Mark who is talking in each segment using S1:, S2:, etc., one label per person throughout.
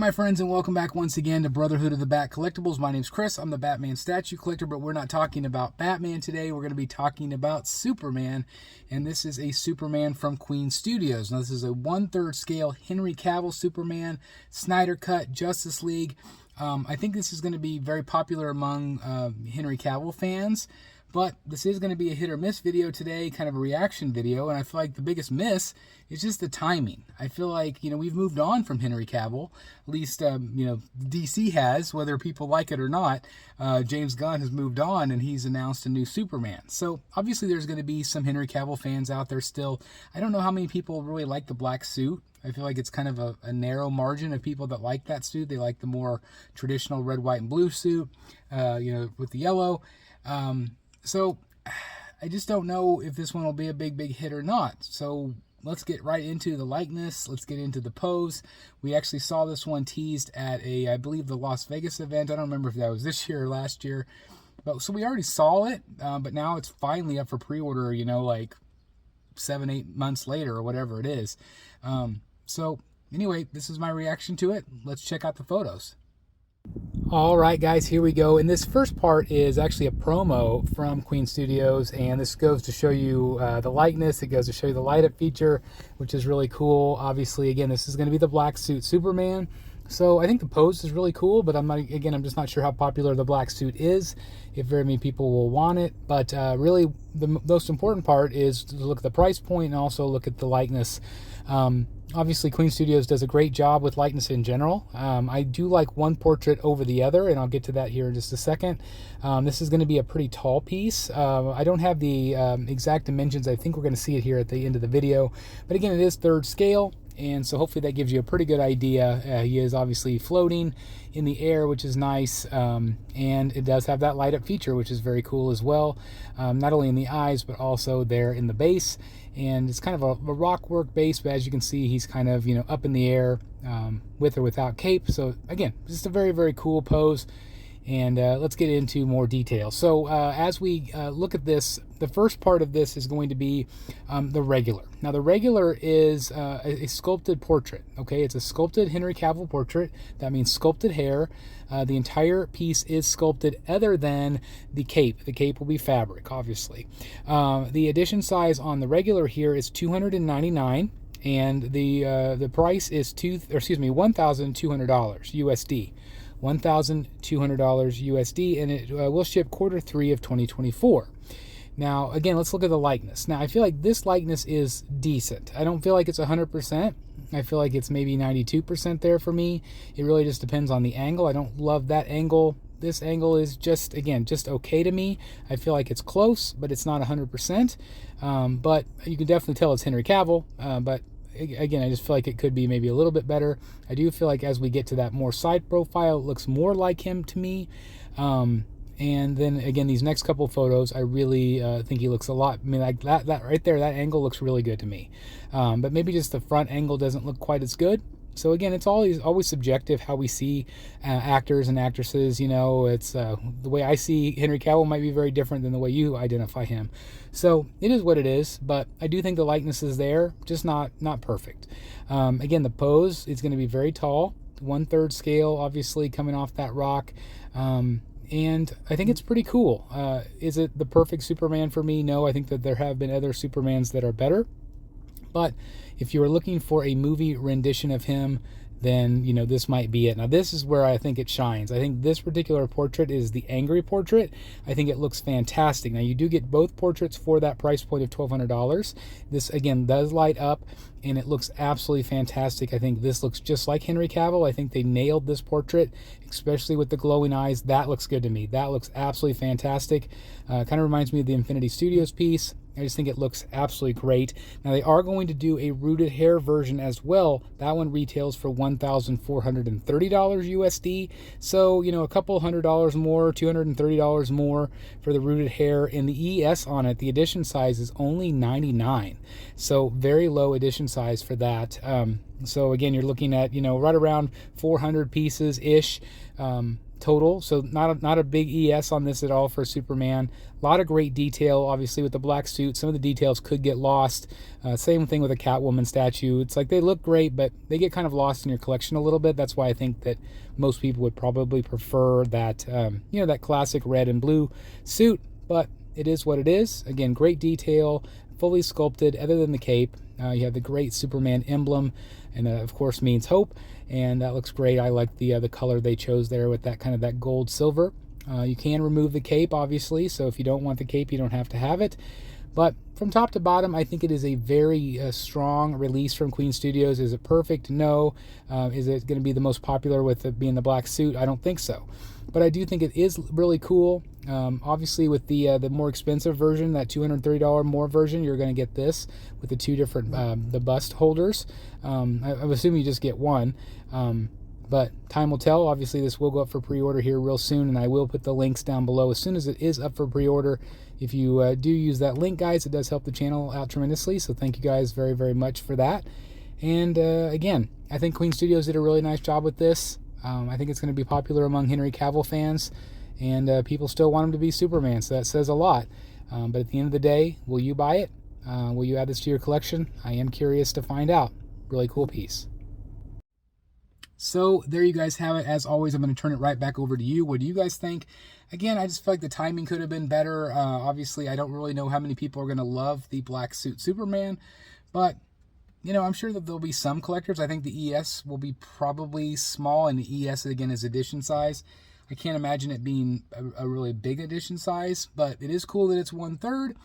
S1: my friends, and welcome back once again to Brotherhood of the Bat Collectibles. My name's Chris. I'm the Batman statue collector, but we're not talking about Batman today. We're going to be talking about Superman, and this is a Superman from Queen Studios. Now, this is a 1/3 scale Henry Cavill Superman, Snyder Cut, Justice League. I think this is going to be very popular among Henry Cavill fans, but this is going to be a hit or miss video today, kind of a reaction video, and I feel like the biggest miss is just the timing. I feel like, we've moved on from Henry Cavill, at least, DC has, whether people like it or not. James Gunn has moved on, and he's announced a new Superman. So, obviously, there's going to be some Henry Cavill fans out there still. I don't know how many people really like the black suit. I feel like it's kind of a narrow margin of people that like that suit. They like the more traditional red, white, and blue suit, with the yellow. So I just don't know if this one will be a big hit or not. So let's get right into the likeness. Let's get into the pose. We actually saw this one teased at I believe the Las Vegas event. I don't remember if that was this year or last year. But so we already saw it, but now it's finally up for pre-order, like 7-8 months later or whatever it is. So anyway, this is my reaction to it. Let's check out the photos. All right, guys, here we go. And this first part is actually a promo from Queen Studios, and this goes to show you the likeness. It goes to show you the light up feature, which is really cool. Obviously, again, this is going to be the black suit Superman. So I think the pose is really cool, but I'm just not sure how popular the black suit is, if very many people will want it. But really, the most important part is to look at the price point and also look at the likeness. Obviously, Queen Studios does a great job with likeness in general. I do like one portrait over the other, and I'll get to that here in just a second. This is going to be a pretty tall piece. I don't have the exact dimensions. I think we're going to see it here at the end of the video. But again, it is 3rd scale, and so hopefully that gives you a pretty good idea. He is obviously floating in the air, which is nice, and it does have that light up feature, which is very cool as well. Not only in the eyes, but also there in the base. And it's kind of a rock work base, but as you can see, he's kind of, up in the air with or without cape. So again, just a very cool pose. And let's get into more detail. So as we look at this, the first part of this is going to be the regular. Now, the regular is a sculpted portrait. Okay, it's a sculpted Henry Cavill portrait. That means sculpted hair. The entire piece is sculpted other than the cape. The cape will be fabric, obviously. The edition size on the regular here is $299, and the price is $1,200 USD. $1,200 USD, and it will ship Q3 of 2024. Now, again, let's look at the likeness. Now, I feel like this likeness is decent. I don't feel like it's 100%. I feel like it's maybe 92% there for me. It really just depends on the angle. I don't love that angle. This angle is just okay to me. I feel like it's close, but it's not 100%. But you can definitely tell it's Henry Cavill, but again, I just feel like it could be maybe a little bit better. I do feel like as we get to that more side profile, it looks more like him to me. And then again, these next couple photos, I really think he looks a lot. I mean, like that right there, that angle looks really good to me. But maybe just the front angle doesn't look quite as good. So again, it's always subjective how we see actors and actresses. It's the way I see Henry Cavill might be very different than the way you identify him. So it is what it is, but I do think the likeness is there, just not perfect. Again, the pose is going to be very tall, 1/3 scale, obviously coming off that rock. And I think it's pretty cool. Is it the perfect Superman for me? No, I think that there have been other Supermans that are better. But if you are looking for a movie rendition of him, then this might be it. Now, this is where I think it shines. I think this particular portrait is the angry portrait. I think it looks fantastic. Now, you do get both portraits for that price point of $1,200. This again does light up, and it looks absolutely fantastic. I think this looks just like Henry Cavill. I think they nailed this portrait, especially with the glowing eyes. That looks good to me. That looks absolutely fantastic. Kind of reminds me of the Infinity Studios piece. I just think it looks absolutely great. Now, they are going to do a rooted hair version as well. That one retails for $1,430 USD. So, a couple $100 more, $230 more for the rooted hair. And the ES on it, the edition size is only 99. So, very low edition size for that. So, again, you're looking at, right around 400 pieces-ish. total, so not a big ES on this at all for Superman. A lot of great detail, obviously with the black suit. Some of the details could get lost. Same thing with a Catwoman statue. It's like they look great, but they get kind of lost in your collection a little bit. That's why I think that most people would probably prefer that, you know, that classic red and blue suit. But it is what it is. Again, great detail, fully sculpted. Other than the cape, you have the great Superman emblem, and that of course means hope, and that looks great. I like the color they chose there with that kind of that gold silver. You can remove the cape, obviously, so if you don't want the cape, you don't have to have it. But from top to bottom, I think it is a very strong release from Queen Studios. Is it perfect? No. Is it going to be the most popular with it being the black suit? I don't think so. But I do think it is really cool. Obviously, with the more expensive version, that $230 more version, you're going to get this with the two different the bust holders. I'm assuming you just get one. But time will tell. Obviously, this will go up for pre-order here real soon, and I will put the links down below as soon as it is up for pre-order. If you do use that link, guys, it does help the channel out tremendously, so thank you guys very, very much for that. And again, I think Queen Studios did a really nice job with this. I think it's going to be popular among Henry Cavill fans, and people still want him to be Superman, so that says a lot. But at the end of the day, will you buy it? Will you add this to your collection? I am curious to find out. Really cool piece. So there you guys have it. As always, I'm going to turn it right back over to you. What do you guys think? Again, I just feel like the timing could have been better. Obviously, I don't really know how many people are going to love the black suit Superman, but you know, I'm sure that there'll be some collectors. I think the ES will be probably small, and the ES again is edition size. I can't imagine it being a really big edition size, but it is cool that it's 1/3.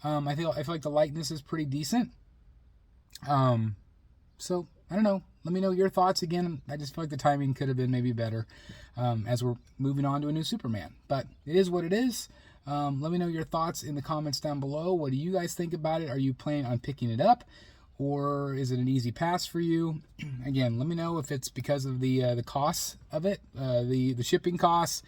S1: I feel like the likeness is pretty decent. So I don't know. Let me know your thoughts. Again, I just feel like the timing could have been maybe better as we're moving on to a new Superman. But it is what it is. Let me know your thoughts in the comments down below. What do you guys think about it? Are you planning on picking it up, or is it an easy pass for you? Again, let me know if it's because of the costs of it, the shipping costs,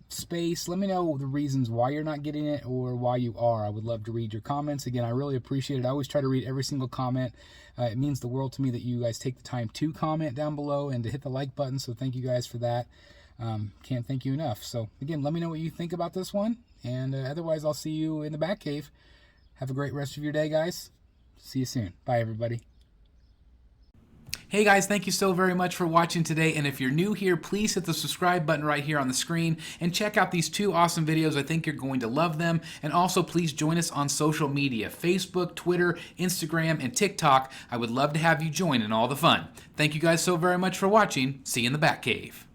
S1: space. Let me know the reasons why you're not getting it or why you are. I would love to read your comments. Again, I really appreciate it. I always try to read every single comment. It means the world to me that you guys take the time to comment down below and to hit the like button, so thank you guys for that. Can't thank you enough. So again, let me know what you think about this one, and otherwise I'll see you in the Batcave. Have a great rest of your day, guys. See you soon. Bye, everybody. Hey guys, thank you so very much for watching today, and if you're new here, please hit the subscribe button right here on the screen and check out these two awesome videos. I think you're going to love them. And also please join us on social media, Facebook, Twitter, Instagram, and TikTok. I would love to have you join in all the fun. Thank you guys so very much for watching. See you in the Batcave.